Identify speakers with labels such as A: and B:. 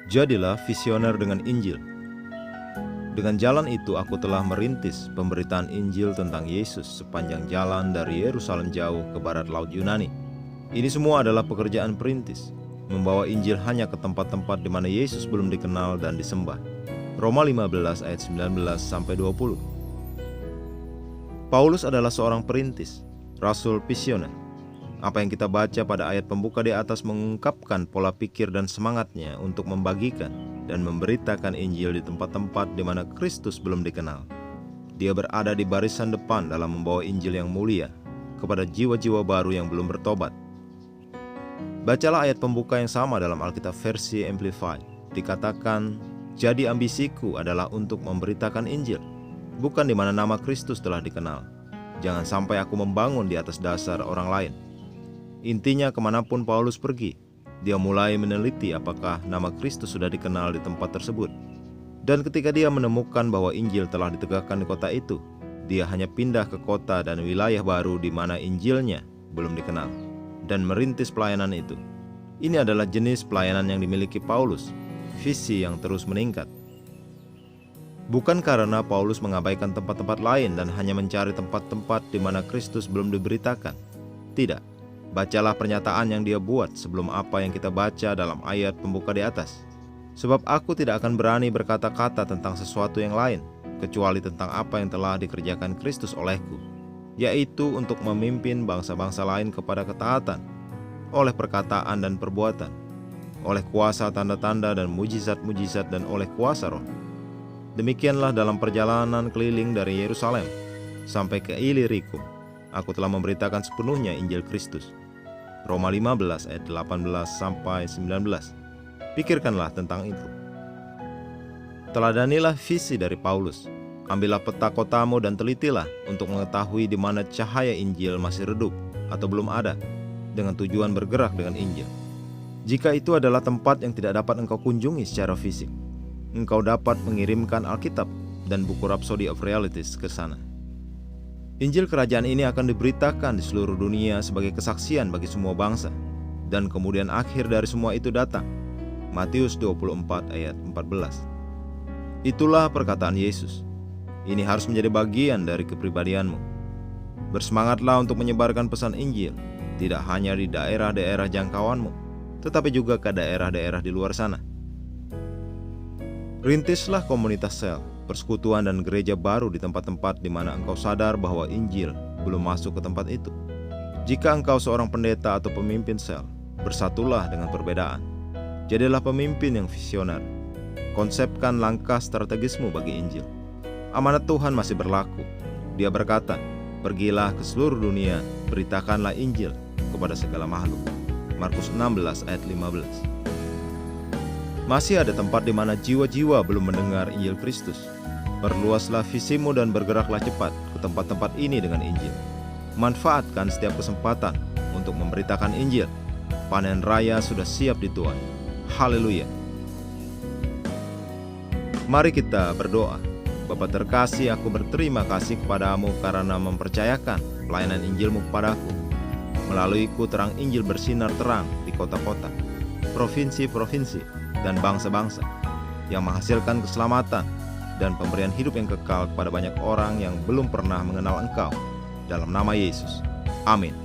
A: Jadilah visioner dengan Injil. Dengan jalan itu aku telah merintis pemberitaan Injil tentang Yesus sepanjang jalan dari Yerusalem jauh ke barat laut Yunani. Ini semua adalah pekerjaan perintis, membawa Injil hanya ke tempat-tempat di mana Yesus belum dikenal dan disembah. Roma 15 ayat 19-20. Paulus adalah seorang perintis, rasul visioner. Apa yang kita baca pada ayat pembuka di atas mengungkapkan pola pikir dan semangatnya untuk membagikan dan memberitakan Injil di tempat-tempat di mana Kristus belum dikenal. Dia berada di barisan depan dalam membawa Injil yang mulia kepada jiwa-jiwa baru yang belum bertobat. Bacalah ayat pembuka yang sama dalam Alkitab versi Amplified. Dikatakan, jadi ambisiku adalah untuk memberitakan Injil, bukan di mana nama Kristus telah dikenal. Jangan sampai aku membangun di atas dasar orang lain. Intinya kemanapun Paulus pergi, dia mulai meneliti apakah nama Kristus sudah dikenal di tempat tersebut. Dan ketika dia menemukan bahwa Injil telah ditegakkan di kota itu, dia hanya pindah ke kota dan wilayah baru di mana Injilnya belum dikenal, dan merintis pelayanan itu. Ini adalah jenis pelayanan yang dimiliki Paulus, visi yang terus meningkat. Bukan karena Paulus mengabaikan tempat-tempat lain dan hanya mencari tempat-tempat di mana Kristus belum diberitakan. Tidak. Bacalah pernyataan yang dia buat sebelum apa yang kita baca dalam ayat pembuka di atas. Sebab aku tidak akan berani berkata-kata tentang sesuatu yang lain, kecuali tentang apa yang telah dikerjakan Kristus olehku, yaitu untuk memimpin bangsa-bangsa lain kepada ketaatan, oleh perkataan dan perbuatan, oleh kuasa tanda-tanda dan mujizat-mujizat dan oleh kuasa roh. Demikianlah dalam perjalanan keliling dari Yerusalem sampai ke Ilirikum, aku telah memberitakan sepenuhnya Injil Kristus. Roma 15 ayat 18-19. Pikirkanlah tentang itu. Teladanilah visi dari Paulus. Ambillah peta kotamu dan telitilah untuk mengetahui di mana cahaya Injil masih redup atau belum ada, dengan tujuan bergerak dengan Injil. Jika itu adalah tempat yang tidak dapat engkau kunjungi secara fisik, engkau dapat mengirimkan Alkitab dan buku Rhapsody of Realities ke sana. Injil kerajaan ini akan diberitakan di seluruh dunia sebagai kesaksian bagi semua bangsa, dan kemudian akhir dari semua itu datang. Matius 24 ayat 14. Itulah perkataan Yesus. Ini harus menjadi bagian dari kepribadianmu. Bersemangatlah untuk menyebarkan pesan Injil, tidak hanya di daerah-daerah jangkauanmu, tetapi juga ke daerah-daerah di luar sana. Rintislah komunitas sel, persekutuan dan gereja baru di tempat-tempat di mana engkau sadar bahwa Injil belum masuk ke tempat itu. Jika engkau seorang pendeta atau pemimpin sel, bersatulah dengan perbedaan. Jadilah pemimpin yang visioner. Konsepkan langkah strategismu bagi Injil. Amanat Tuhan masih berlaku. Dia berkata, pergilah ke seluruh dunia, beritakanlah Injil kepada segala makhluk. Markus 16 ayat 15. Masih ada tempat di mana jiwa-jiwa belum mendengar Injil Kristus. Perluaslah visimu dan bergeraklah cepat ke tempat-tempat ini dengan Injil. Manfaatkan setiap kesempatan untuk memberitakan Injil. Panen raya sudah siap dituai. Haleluya. Mari kita berdoa. Bapa terkasih, aku berterima kasih kepadamu karena mempercayakan pelayanan Injilmu kepadaku. Melaluiku terang Injil bersinar terang di kota-kota, provinsi-provinsi, dan bangsa-bangsa, yang menghasilkan keselamatan dan pemberian hidup yang kekal kepada banyak orang yang belum pernah mengenal Engkau. Dalam nama Yesus. Amin.